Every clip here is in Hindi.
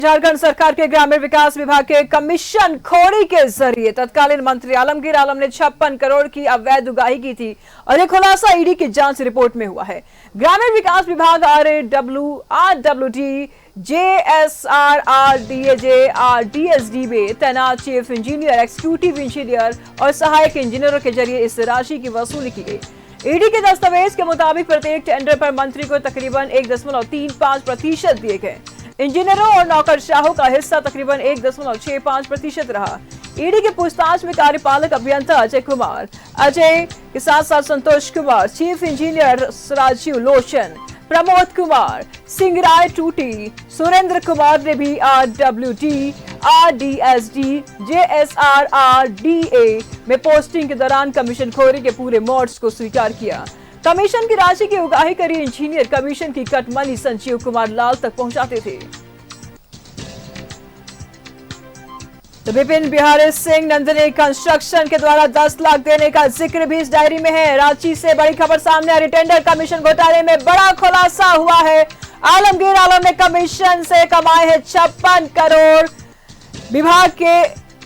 झारखंड सरकार के ग्रामीण विकास विभाग के कमीशन खोरी के जरिए तत्कालीन मंत्री आलमगीर आलम ने 56 करोड़ की अवैध उगाही की थी और ये खुलासा ईडी की जांच रिपोर्ट में हुआ है। ग्रामीण विकास विभाग RWD, JSRR, DAJ, DSD में तैनात चीफ इंजीनियर, एक्जीक्यूटिव इंजीनियर और सहायक इंजीनियरों के जरिए इस राशि की वसूली की गई। ईडी के दस्तावेज के मुताबिक प्रत्येक टेंडर पर मंत्री को तकरीबन 1.35% दिए गए। इंजीनियरों और नौकरशाहों का हिस्सा तकरीबन 1.65% रहा। ईडी के पूछताछ में कार्यपालक अभियंता अजय के साथ साथ संतोष कुमार, चीफ इंजीनियर राजीव लोचन, प्रमोद कुमार, सिंगराय टूटी, सुरेंद्र कुमार ने भी RWD, RDSD, JSRR, DA में पोस्टिंग के दौरान कमीशनखोरी के पूरे मोड्स को स्वीकार किया। कमीशन की राशि की उगाही करी इंजीनियर कमीशन की कट मनी संजीव कुमार लाल तक पहुंचाते थे। तो विपिन बिहारी सिंह नंदनी कंस्ट्रक्शन के द्वारा 10 लाख देने का जिक्र भी इस डायरी में है। रांची से बड़ी खबर सामने आ रही, टेंडर कमीशन घोटाले में बड़ा खुलासा हुआ है। आलमगीर आलम ने कमीशन से कमाए हैं 56 करोड़। विभाग के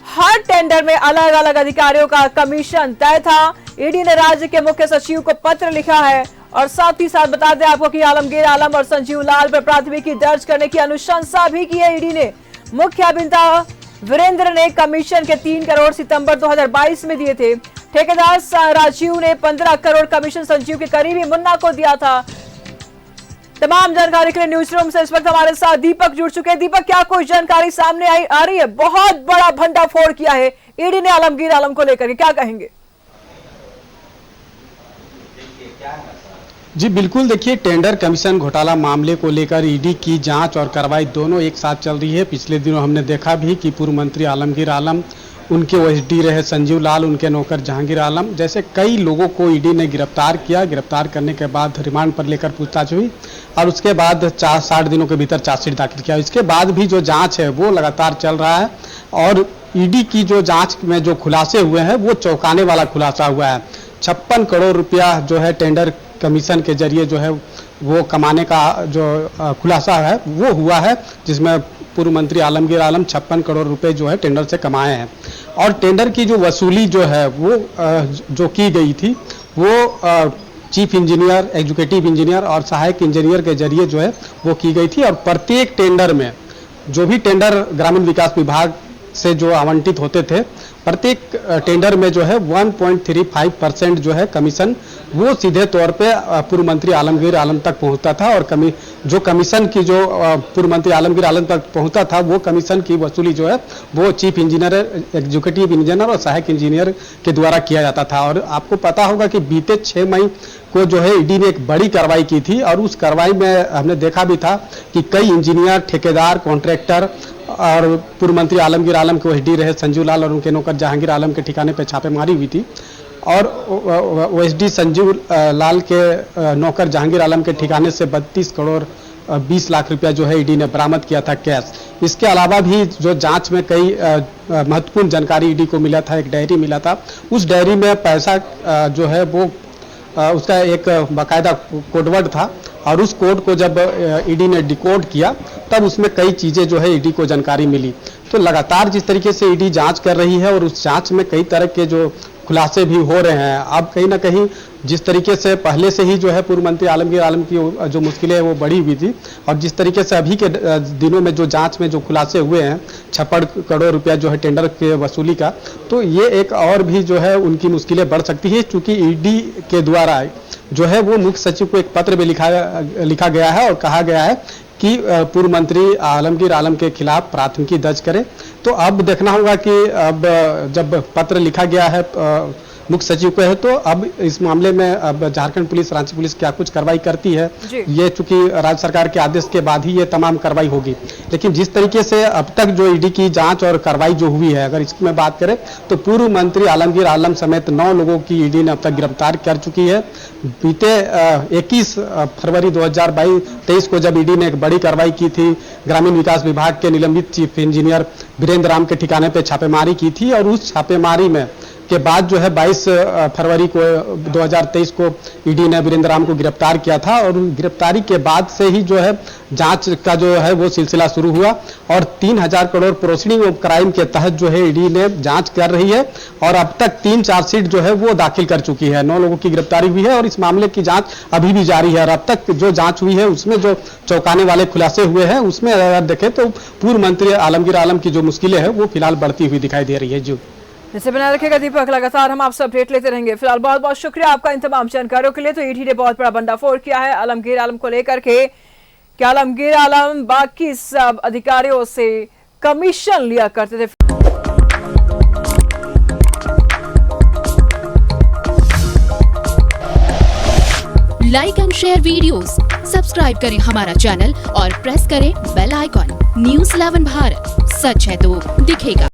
हर टेंडर में अलग अलग अधिकारियों का कमीशन तय था। ईडी ने राज्य के मुख्य सचिव को पत्र लिखा है और साथ ही साथ बता दें आपको कि आलमगीर आलम और संजीव लाल पर प्राथमिकी दर्ज करने की अनुशंसा भी की है। ईडी ने मुख्य अभियंता वीरेंद्र ने कमीशन के 3 करोड़ सितंबर 2022 में दिए थे। ठेकेदार राजीव ने 15 करोड़ कमीशन संजीव के करीबी मुन्ना को दिया था। तमाम जानकारी के लिए न्यूज रूम से इस वक्त हमारे साथ दीपक जुड़ चुके हैं। दीपक, क्या कोई जानकारी सामने आ रही है? बहुत बड़ा भंडाफोड़ किया है ईडी ने आलमगीर आलम को लेकर, क्या कहेंगे? जी बिल्कुल, देखिए टेंडर कमीशन घोटाला मामले को लेकर ईडी की जांच और कार्रवाई दोनों एक साथ चल रही है। पिछले दिनों हमने देखा भी कि पूर्व मंत्री आलमगीर आलम, उनके OSD रहे संजीव लाल, उनके नौकर जहांगीर आलम जैसे कई लोगों को ईडी ने गिरफ्तार किया। गिरफ्तार करने के बाद रिमांड पर लेकर पूछताछ हुई और उसके बाद 60 दिनों के भीतर चार्जशीट दाखिल किया। इसके बाद भी जो जाँच है वो लगातार चल रहा है और ईडी की जो जाँच में जो खुलासे हुए हैं वो चौंकाने वाला खुलासा हुआ है। 56 करोड़ रुपया जो है टेंडर कमीशन के जरिए जो है वो कमाने का जो खुलासा है वो हुआ है, जिसमें पूर्व मंत्री आलमगीर आलम 56 करोड़ रुपए जो है टेंडर से कमाए हैं। और टेंडर की जो वसूली जो है वो जो की गई थी वो चीफ इंजीनियर, एग्जीक्यूटिव इंजीनियर और सहायक इंजीनियर के जरिए जो है वो की गई थी। और प्रत्येक टेंडर में जो भी टेंडर ग्रामीण विकास विभाग से जो आवंटित होते थे, प्रत्येक टेंडर में जो है 1.35% जो है कमीशन वो सीधे तौर पे पूर्व मंत्री आलमगीर आलम तक पहुंचता था। और जो कमीशन की जो पूर्व मंत्री आलमगीर आलम तक पहुंचता था वो कमीशन की वसूली जो है वो चीफ इंजीनियर, एग्जीक्यूटिव इंजीनियर और सहायक इंजीनियर के द्वारा किया जाता था। और आपको पता होगा कि बीते 6 मई को जो है ईडी ने एक बड़ी कार्रवाई की थी और उस कार्रवाई में हमने देखा भी था कि कई इंजीनियर, ठेकेदार, कॉन्ट्रैक्टर और पूर्व मंत्री आलमगीर आलम के OSD रहे संजीव लाल और उनके नौकर जहांगीर आलम के ठिकाने पर छापेमारी हुई थी। और OSD संजीव लाल के नौकर जहांगीर आलम के ठिकाने से 32 करोड़ 20 लाख रुपया जो है ईडी ने बरामद किया था कैश। इसके अलावा भी जो जांच में कई महत्वपूर्ण जानकारी ईडी को मिला था। एक डायरी मिला था, उस डायरी में पैसा जो है वो उसका एक बाकायदा कोडवर्ड था और उस कोड को जब ईडी ने डिकोड किया तब उसमें कई चीज़ें जो है ईडी को जानकारी मिली। तो लगातार जिस तरीके से ईडी जांच कर रही है और उस जांच में कई तरह के जो खुलासे भी हो रहे हैं, अब कहीं ना कहीं जिस तरीके से पहले से ही जो है पूर्व मंत्री आलमगीर आलम की जो मुश्किलें वो बढ़ी हुई थी और जिस तरीके से अभी के दिनों में जो जांच में जो खुलासे हुए हैं 56 करोड़ रुपया जो है टेंडर के वसूली का, तो ये एक और भी जो है उनकी मुश्किलें बढ़ सकती है। चूंकि ईडी के द्वारा जो है वो मुख्य सचिव को एक पत्र भी लिखा गया है और कहा गया है कि पूर्व मंत्री आलमगीर आलम के खिलाफ प्राथमिकी दर्ज करें। तो अब देखना होगा कि अब जब पत्र लिखा गया है मुख्य सचिव को है तो अब इस मामले में अब झारखंड पुलिस, रांची पुलिस क्या कुछ कार्रवाई करती है, ये चूंकि राज्य सरकार के आदेश के बाद ही ये तमाम कार्रवाई होगी। लेकिन जिस तरीके से अब तक जो ईडी की जांच और कार्रवाई जो हुई है, अगर इसमें बात करें तो पूर्व मंत्री आलमगीर आलम समेत 9 लोगों की ईडी ने अब तक गिरफ्तार कर चुकी है। बीते 21 फरवरी 2023 को जब ईडी ने एक बड़ी कार्रवाई की थी, ग्रामीण विकास विभाग के निलंबित चीफ इंजीनियर वीरेंद्र राम के ठिकाने पर छापेमारी की थी और उस छापेमारी में के बाद जो है 22 फरवरी को 2023 को ईडी ने वीरेंद्र राम को गिरफ्तार किया था और गिरफ्तारी के बाद से ही जो है जांच का जो है वो सिलसिला शुरू हुआ और 3000 करोड़ प्रोसीडिंग ऑफ क्राइम के तहत जो है ईडी ने जांच कर रही है और अब तक 3 चार्जशीट जो है वो दाखिल कर चुकी है। 9 लोगों की गिरफ्तारी हुई है और इस मामले की जांच अभी भी जारी है और अब तक जो जांच हुई है उसमें जो चौंकाने वाले खुलासे हुए हैं उसमें अगर देखें तो पूर्व मंत्री आलमगीर आलम की जो मुश्किलें हैं वो फिलहाल बढ़ती हुई दिखाई दे रही है। जी जैसे बनाए रखेगा दीपक, लगातार हम आपसे अपडेट लेते रहेंगे। फिलहाल बहुत बहुत शुक्रिया आपका इन तमाम जानकारियों के लिए। तो ईडी ने बहुत बड़ा भंडाफोड़ किया है आलमगीर आलम को लेकर के कि आलमगीर आलम बाकी सब अधिकारियों से कमीशन लिया करते थे। Like and share videos, subscribe करें हमारा चैनल और प्रेस करें बेल आइकॉन। न्यूज़ 11 भारत, सच है तो दिखेगा।